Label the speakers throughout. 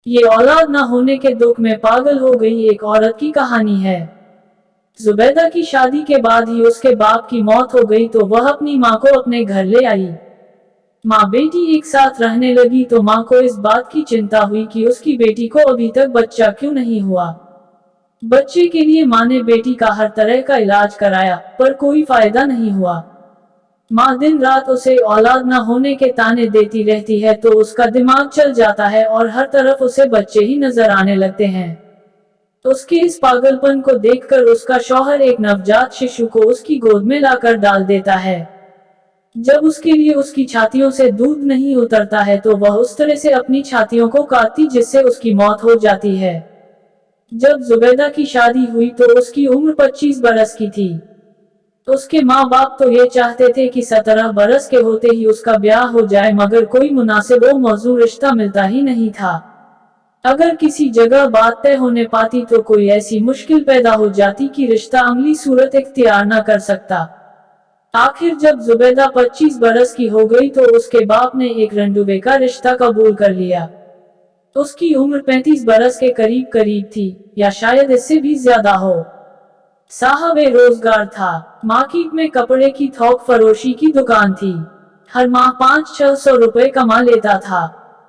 Speaker 1: ये औलाद न होने के दुख में पागल हो गई एक औरत की कहानी है। जुबैदा की शादी के बाद ही उसके बाप की मौत हो गई तो वह अपनी माँ को अपने घर ले आई। माँ बेटी एक साथ रहने लगी तो माँ को इस बात की चिंता हुई कि उसकी बेटी को अभी तक बच्चा क्यों नहीं हुआ। बच्चे के लिए माँ ने बेटी का हर तरह का इलाज कराया पर कोई फायदा नहीं हुआ। माँ दिन रात उसे औलाद न होने के ताने देती रहती है तो उसका दिमाग चल जाता है और हर तरफ उसे बच्चे ही नजर आने लगते हैं। उसके इस पागलपन को देखकर उसका शौहर एक नवजात शिशु को उसकी गोद में लाकर डाल देता है। जब उसके लिए उसकी छातियों से दूध नहीं उतरता है तो वह उस तरह से अपनी छातियों को काटती जिससे उसकी मौत हो जाती है। जब जुबैदा की शादी हुई तो उसकी उम्र 25 बरस की थी। उसके माँ बाप तो ये चाहते थे कि 17 बरस के होते ही उसका ब्याह हो जाए मगर कोई मुनासिब व मौजूद रिश्ता मिलता ही नहीं था। अगर किसी जगह बात तय होने पाती तो कोई ऐसी मुश्किल पैदा हो जाती कि रिश्ता अगली सूरत इख्तियार न कर सकता। आखिर जब जुबैदा 25 बरस की हो गई तो उसके बाप ने एक रंडुबे का रिश्ता कबूल कर लिया। उसकी उम्र 35 बरस के करीब करीब थी या शायद इससे भी ज्यादा हो। साहब रोजगार था। मार्केट में कपड़े की थोक फरोशी की दुकान थी। हर माह 500-600 रुपए कमा लेता था।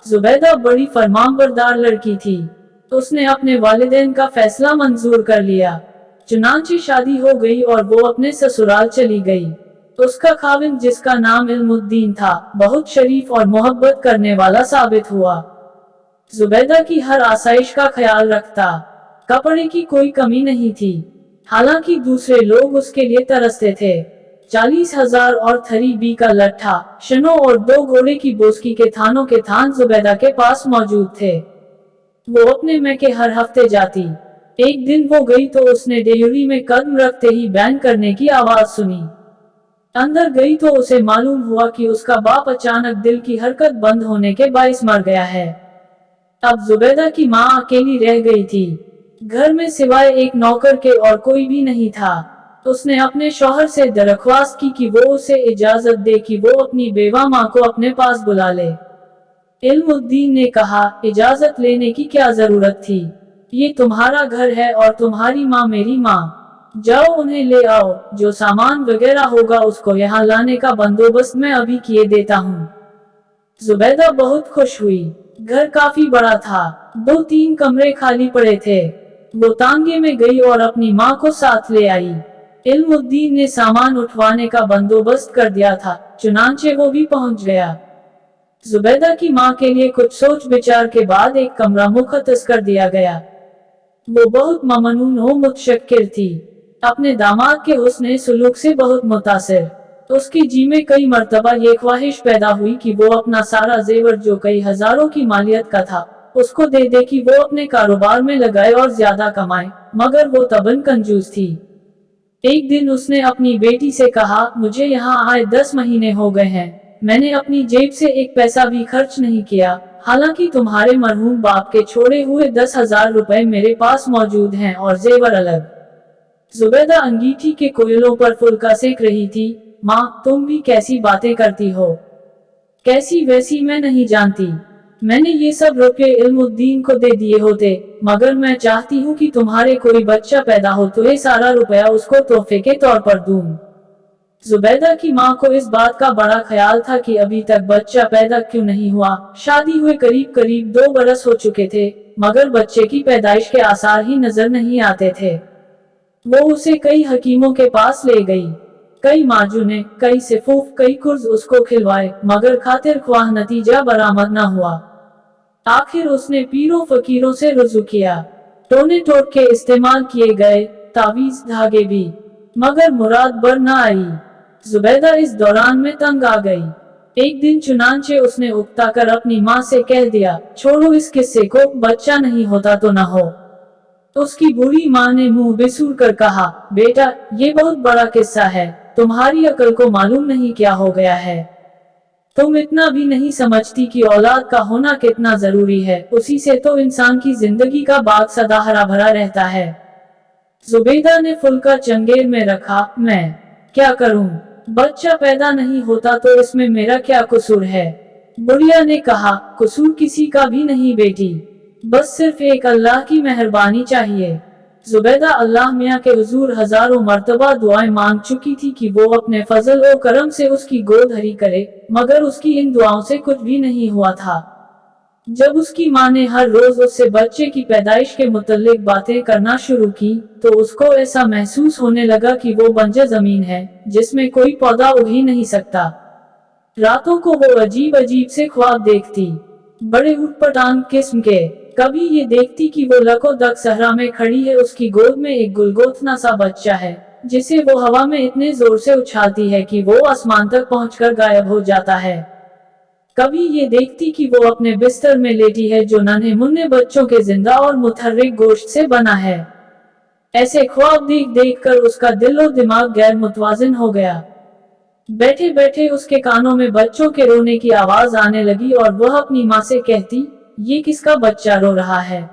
Speaker 1: जुबैदा बड़ी फरमानबरदार लड़की थी। उसने अपने वालिदैन का फैसला मंजूर कर लिया। चुनांचे शादी हो गई और वो अपने ससुराल चली गई। उसका खाविंद जिसका नाम इल्मुद्दीन था बहुत शरीफ और मोहब्बत करने वाला साबित हुआ। जुबैदा की हर आसाइश का ख्याल रखता। कपड़े की कोई कमी नहीं थी। हालांकि दूसरे लोग उसके लिए तरसते थे। 40,000 और थरी बी का लट्ठा, शनो और 2 घोड़े की बोस्की के थानों के थान जुबैदा के पास मौजूद थे। वो अपने मैके हर हफ्ते जाती। एक दिन वो गई तो उसने डेयरी में कदम रखते ही बैंग करने की आवाज सुनी। अंदर गई तो उसे मालूम हुआ कि उसका बाप अचानक दिल की हरकत बंद होने के बाइस मर गया है। अब जुबैदा की माँ अकेली रह गई थी। घर में सिवाय एक नौकर के और कोई भी नहीं था। उसने अपने शौहर से दरख्वास्त की कि वो उसे इजाजत दे कि वो अपनी बेवा माँ को अपने पास बुला ले। इल्मुद्दीन ने कहा, इजाजत लेने की क्या जरूरत थी? ये तुम्हारा घर है और तुम्हारी माँ मेरी माँ। जाओ उन्हें ले आओ, जो सामान वगैरह होगा उसको यहाँ लाने का बंदोबस्त मैं अभी किए देता हूँ। जुबैदा बहुत खुश हुई। घर काफी बड़ा था। 2-3 कमरे खाली पड़े थे। वो तांगे में गई और अपनी माँ को साथ ले आई। इल्मुद्दीन ने सामान उठवाने का बंदोबस्त कर दिया था, चुनांचे वो भी पहुंच गया। जुबैदा की माँ के लिए कुछ सोच विचार के बाद एक कमरा मुख्तस कर दिया गया। वो बहुत ममनून व मुतशक्किर थी। अपने दामाद के हुस्ने सुलूक से बहुत मुतासिर। उसके जी में कई मर्तबा ये ख्वाहिश पैदा हुई कि वो अपना सारा जेवर जो कई हजारों की मालियत का था उसको दे दे कि वो अपने कारोबार में लगाए और ज्यादा कमाए, मगर वो तबन कंजूस थी। एक दिन उसने अपनी बेटी से कहा, मुझे यहाँ आए 10 महीने हो गए हैं, मैंने अपनी जेब से एक पैसा भी खर्च नहीं किया, हालांकि तुम्हारे मरहूम बाप के छोड़े हुए 10,000 रुपए मेरे पास मौजूद हैं और जेवर अलग। जुबैदा अंगीठी के कोयलों पर फुल्का सेक रही थी। माँ, तुम भी कैसी बातें करती हो? कैसी वैसी मैं नहीं जानती। मैंने ये सब रुपये इल्मुद्दीन को दे दिए होते, मगर मैं चाहती हूँ कि तुम्हारे कोई बच्चा पैदा हो तो ये सारा रुपया उसको तोहफे के तौर पर दूँ। जुबैदा की माँ को इस बात का बड़ा ख्याल था कि अभी तक बच्चा पैदा क्यों नहीं हुआ। शादी हुए करीब करीब 2 बरस हो चुके थे, मगर बच्चे की पैदाइश के आसार ही नजर नहीं आते थे। वो उसे कई हकीमों के पास ले गई। कई माजूने, कई सिफूफ, कई कुर्ज उसको खिलवाए, मगर खातिर ख्वाह नतीजा बरामद न हुआ। आखिर उसने पीरों फकीरों से रुजू किया। टोने टोक के इस्तेमाल किए गए, तावीज धागे भी, मगर मुराद बर न आई। जुबैदा इस दौरान में तंग आ गई। एक दिन चुनांचे उसने उकता कर अपनी माँ से कह दिया, छोड़ो इस किस्से को, बच्चा नहीं होता तो न हो। उसकी बूढ़ी माँ ने मुंह बिसूर कर कहा, बेटा, ये बहुत बड़ा किस्सा है, तुम्हारी अकल को मालूम नहीं क्या हो गया है। तुम इतना भी नहीं समझती कि औलाद का होना कितना जरूरी है, उसी से तो इंसान की जिंदगी का बाग सदा हरा भरा रहता है। जुबैदा ने फुल्का चंगेर में रखा, मैं क्या करूं? बच्चा पैदा नहीं होता तो इसमें मेरा क्या कसूर है? बुढ़िया ने कहा, कसूर किसी का भी नहीं बेटी। बस सिर्फ एक अल्लाह की मेहरबानी चाहिए। जुबैदा अल्लाह मियाँ के हुजूर हजारों मर्तबा दुआएं मांग चुकी थी कि वो अपने फजल और करम से उसकी गोद हरी करे, मगर उसकी इन दुआओं से कुछ भी नहीं हुआ था। जब उसकी माँ ने हर रोज उससे बच्चे की पैदाइश के मुतल्लिक बातें करना शुरू की, तो उसको ऐसा महसूस होने लगा कि वो बंजर जमीन है, जिसमें कोई पौधा उग ही नहीं सकता। रातों को वो अजीब अजीब से ख्वाब देखती, बड़े उटपटांग किस्म के। कभी ये देखती कि वो लको-दक सहरा में खड़ी है, उसकी गोद में एक गुलगोथना सा बच्चा है, जिसे वो हवा में इतने जोर से उछालती है कि वो आसमान तक पहुंचकर गायब हो जाता है। कभी ये देखती कि वो अपने बिस्तर में लेटी है, जो नन्हे मुन्ने बच्चों के जिंदा और मुतहर्रिक गोश्त से बना है। ऐसे ख्वाब देख देख कर उसका दिल और दिमाग गैर मुतवाजिन हो गया। बैठे बैठे उसके कानों में बच्चों के रोने की आवाज आने लगी और वह अपनी माँ से कहती, ये किसका बच्चा रो रहा है।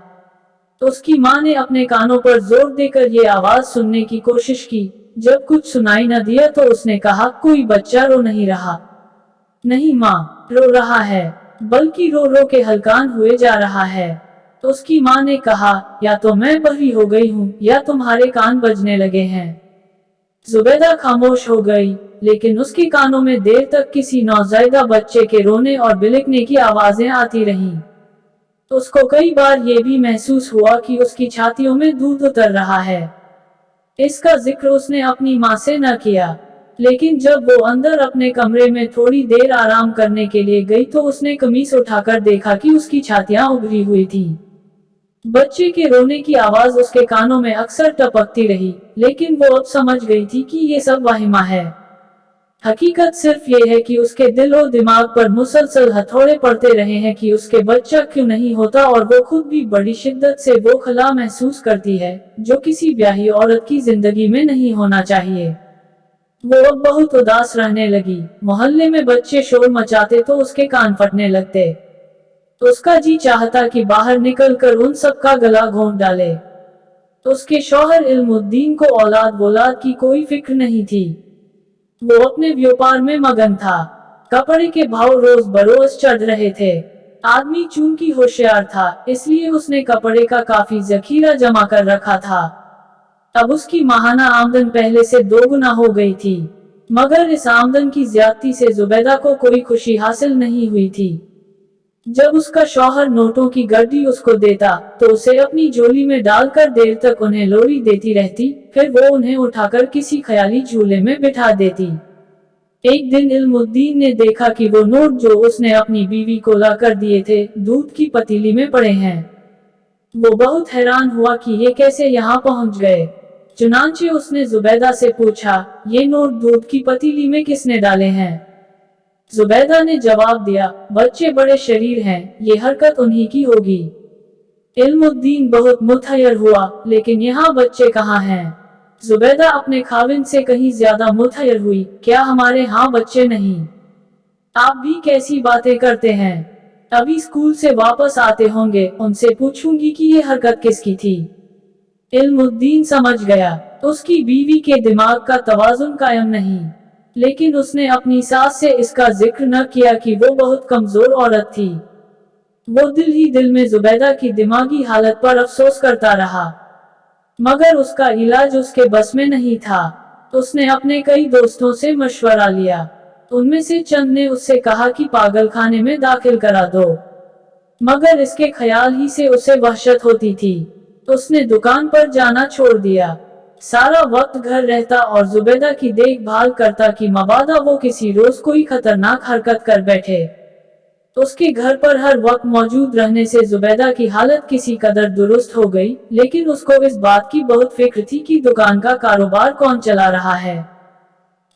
Speaker 1: तो उसकी माँ ने अपने कानों पर जोर देकर ये आवाज सुनने की कोशिश की। जब कुछ सुनाई न दिया तो उसने कहा, कोई बच्चा रो नहीं रहा। नहीं माँ, रो रहा है, बल्कि रो रो के हलकान हुए जा रहा है। तो उसकी माँ ने कहा, या तो मैं बहरी हो गई हूँ या तुम्हारे कान बजने लगे हैं। जुबैदा खामोश हो गई, लेकिन उसके कानों में देर तक किसी नौज़ायदा बच्चे के रोने और बिलखने की आवाजें आती रहीं। उसको कई बार ये भी महसूस हुआ कि उसकी छातियों में दूध उतर रहा है। इसका जिक्र उसने अपनी माँ से न किया, लेकिन जब वो अंदर अपने कमरे में थोड़ी देर आराम करने के लिए गई तो उसने कमीज उठाकर देखा कि उसकी छातियां उभरी हुई थी। बच्चे के रोने की आवाज उसके कानों में अक्सर टपकती रही, लेकिन वो अब समझ गई थी कि ये सब वाहिमा है। हकीकत सिर्फ ये है कि उसके दिल और दिमाग पर मुसलसल हथौड़े पड़ते रहे हैं कि उसके बच्चा क्यों नहीं होता, और वो खुद भी बड़ी शिद्दत से वो खला महसूस करती है, जो किसी ब्याही औरत की जिंदगी में नहीं होना चाहिए। वो अब बहुत उदास रहने लगी। मोहल्ले में बच्चे शोर मचाते तो उसके कान फटने लगते। उसका जी चाहता कि बाहर निकलकर उन सब का गला घोंट डाले। उसके शौहर इल्मुद्दीन को औलाद वोलाद की कोई फिक्र नहीं थी। वो अपने व्यापार में मगन था। कपड़े के भाव रोज बरोज चढ़ रहे थे। आदमी चूंकि होशियार था, इसलिए उसने कपड़े का काफी जखीरा जमा कर रखा था। अब उसकी माहाना आमदन पहले से दोगुना हो गई थी, मगर इस आमदन की ज्यादती से जुबैदा को कोई खुशी हासिल नहीं हुई थी। जब उसका शौहर नोटों की गड्डी उसको देता, तो उसे अपनी झोली में डालकर देर तक उन्हें लोरी देती रहती, फिर वो उन्हें उठाकर किसी ख्याली झूले में बिठा देती। एक दिन इल्मुद्दीन ने देखा कि वो नोट जो उसने अपनी बीवी को ला कर दिए थे, दूध की पतीली में पड़े हैं। वो बहुत हैरान हुआ कि ये कैसे यहाँ पहुँच गए। चुनांचे उसने जुबैदा से पूछा, ये नोट दूध की पतीली में किसने डाले हैं। जुबैदा ने जवाब दिया, बच्चे बड़े शरीर हैं, ये हरकत उन्हीं की होगी। इल्मुद्दीन बहुत मुतहयर हुआ, लेकिन यहाँ बच्चे कहाँ हैं। जुबैदा अपने खाविन से कहीं ज्यादा मुतहयर हुई, क्या हमारे यहाँ बच्चे नहीं। आप भी कैसी बातें करते हैं। अभी स्कूल से वापस आते होंगे, उनसे पूछूंगी कि ये हरकत किसकी थी। इल्मुद्दीन समझ गया, उसकी बीवी के दिमाग का तवाजुन कायम नहीं, लेकिन उसने अपनी सास से इसका जिक्र न किया कि वो बहुत कमजोर औरत थी। वो दिल ही दिल में जुबैदा की दिमागी हालत पर अफसोस करता रहा, मगर उसका इलाज उसके बस में नहीं था। उसने अपने कई दोस्तों से मशवरा लिया। उनमें से चंद ने उससे कहा कि पागल खाने में दाखिल करा दो, मगर इसके ख्याल ही से उसे वहशत होती थी। उसने दुकान पर जाना छोड़ दिया, सारा वक्त घर रहता और जुबैदा की देखभाल करता कि मबादा वो किसी रोज कोई खतरनाक हरकत कर बैठे। उसके घर पर हर वक्त मौजूद रहने से जुबैदा की हालत किसी कदर दुरुस्त हो गई, लेकिन उसको इस बात की बहुत फिक्र थी कि दुकान का कारोबार कौन चला रहा है।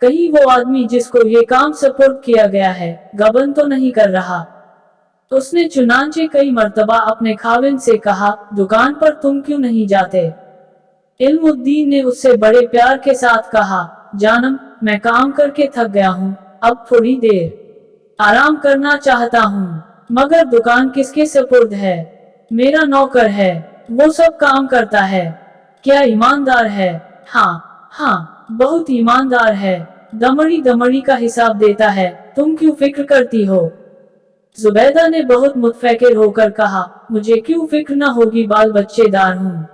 Speaker 1: कहीं वो आदमी जिसको ये काम सपुर्द किया गया है, गबन तो नहीं कर रहा। उसने चुनांचे कई मर्तबा अपने खाविन से कहा, दुकान पर तुम क्यों नहीं जाते। इल्मुद्दीन ने उससे बड़े प्यार के साथ कहा, जानम, मैं काम करके थक गया हूँ, अब थोड़ी देर आराम करना चाहता हूँ। मगर दुकान किसके सपुर्द है। मेरा नौकर है, वो सब काम करता है। क्या ईमानदार है। हाँ हाँ, बहुत ईमानदार है, दमड़ी दमड़ी का हिसाब देता है, तुम क्यों फिक्र करती हो। जुबैदा ने बहुत मुतफिक्र होकर कहा, मुझे क्यों फिक्र न होगी, बाल बच्चेदार हूँ।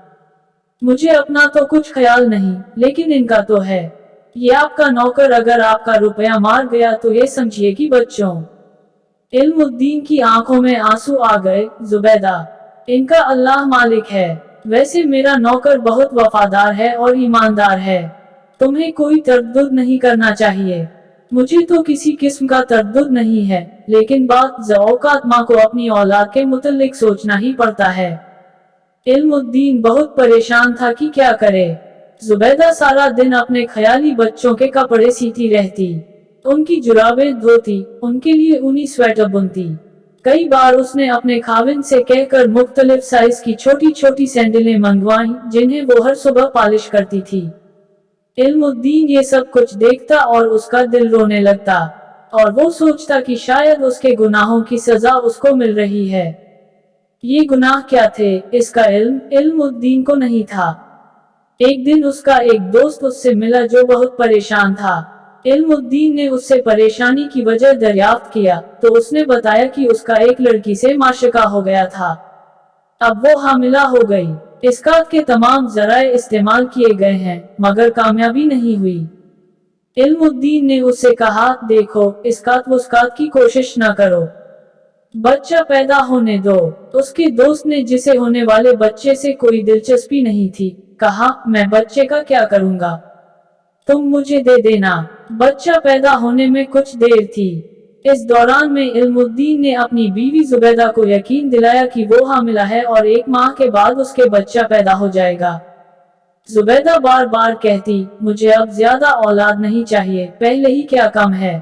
Speaker 1: मुझे अपना तो कुछ ख्याल नहीं, लेकिन इनका तो है। ये आपका नौकर अगर आपका रुपया मार गया तो ये समझिए कि बच्चों। इल्मुद्दीन की आंखों में आंसू आ गए। जुबैदा, इनका अल्लाह मालिक है। वैसे मेरा नौकर बहुत वफादार है और ईमानदार है। तुम्हें कोई तरद्दुद नहीं करना चाहिए। मुझे तो किसी किस्म का तरद्दुद नहीं है, लेकिन बात औकात माँ को अपनी औलाद के मुतल्लिक सोचना ही पड़ता है। इल्मुद्दीन बहुत परेशान था कि क्या करे। जुबैदा सारा दिन अपने ख्याली बच्चों के कपड़े सीती रहती, उनकी जुराबें धोती, उनके लिए ऊनी स्वेटर बुनती। कई बार उसने अपने खाविंद से कहकर मुख्तलिफ साइज की छोटी छोटी सैंडलें मंगवाईं, जिन्हें वो हर सुबह पॉलिश करती थी। इल्मुद्दीन ये सब कुछ देखता और उसका दिल रोने लगता, और वो सोचता कि शायद उसके गुनाहों की सजा उसको मिल रही है। ये गुनाह क्या थे, इसका इल्मुद्दीन को नहीं था। एक दिन उसका एक दोस्त उससे मिला जो बहुत परेशान था। इल्मुद्दीन ने उससे परेशानी की वजह दरियाफ्त किया तो उसने बताया कि उसका एक लड़की से माशिका हो गया था। अब वो हामिला हो गई। इसकात के तमाम जराए इस्तेमाल किए गए हैं, मगर कामयाबी नहीं हुई। इल्मुद्दीन ने उससे कहा, देखो, इसकात वुस्कात की कोशिश न करो, बच्चा पैदा होने दो। उसके दोस्त ने, जिसे होने वाले बच्चे से कोई दिलचस्पी नहीं थी, कहा, मैं बच्चे का क्या करूंगा, तुम मुझे दे देना। बच्चा पैदा होने में कुछ देर थी। इस दौरान में इल्मुद्दीन ने अपनी बीवी जुबैदा को यकीन दिलाया कि वो हामिला है और 1 माह के बाद उसके बच्चा पैदा हो जाएगा। जुबैदा बार बार कहती, मुझे अब ज्यादा औलाद नहीं चाहिए, पहले ही क्या कम है।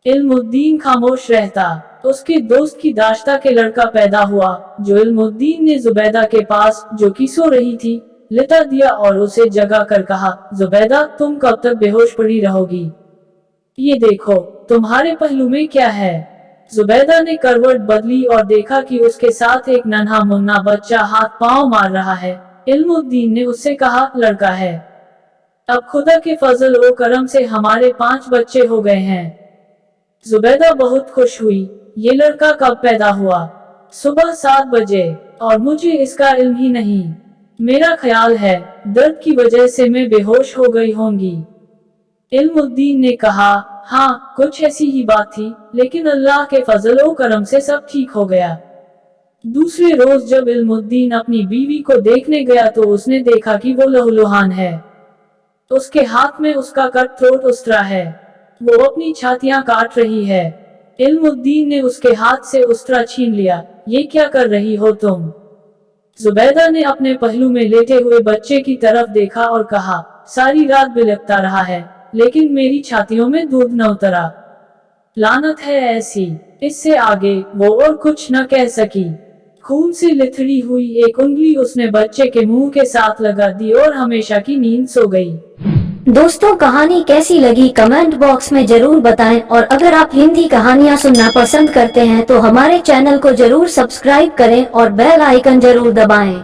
Speaker 1: इल्मुद्दीन खामोश रहता। उसके दोस्त की दाश्ता के लड़का पैदा हुआ, जो इल्मुद्दीन ने जुबैदा के पास, जो कि सो रही थी, लिटा दिया और उसे जगा कर कहा, जुबैदा, तुम कब तक बेहोश पड़ी रहोगी? ये देखो, तुम्हारे पहलू में क्या है। जुबैदा ने करवट बदली और देखा कि उसके साथ एक नन्हा मुन्ना बच्चा हाथ पांव मार रहा है। इल्मुद्दीन ने उससे कहा, लड़का है। अब खुदा के फजल और करम से हमारे 5 बच्चे हो गए हैं। जुबैदा बहुत खुश हुई। ये लड़का कब पैदा हुआ? सुबह 7 बजे, और मुझे इसका इल्म ही नहीं। मेरा ख्याल है दर्द की वजह से मैं बेहोश हो गई होंगी। इल्मुद्दीन ने कहा, हाँ, कुछ ऐसी ही बात थी, लेकिन अल्लाह के फजल और करम से सब ठीक हो गया। दूसरे रोज जब इल्मुद्दीन अपनी बीवी को देखने गया तो उसने देखा कि वो लहूलुहान है। उसके हाथ में उसका कट थ्रोट उस्तरा है। वो अपनी छातियां काट रही है। इल्मुद्दीन ने उसके हाथ से उस्तरा छीन लिया। ये क्या कर रही हो तुम? जुबैदा ने अपने पहलू में लेटे हुए बच्चे की तरफ देखा और कहा, सारी रात बिलखता रहा है, लेकिन मेरी छातियों में दूध न उतरा। लानत है ऐसी। इससे आगे वो और कुछ न कह सकी। खून से लिथड़ी हुई एक उंगली उसने बच्चे के मुंह के साथ लगा दी और हमेशा की नींद सो गई।
Speaker 2: दोस्तों, कहानी कैसी लगी कमेंट बॉक्स में जरूर बताएं, और अगर आप हिंदी कहानियां सुनना पसंद करते हैं तो हमारे चैनल को जरूर सब्सक्राइब करें और बेल आइकन जरूर दबाएं।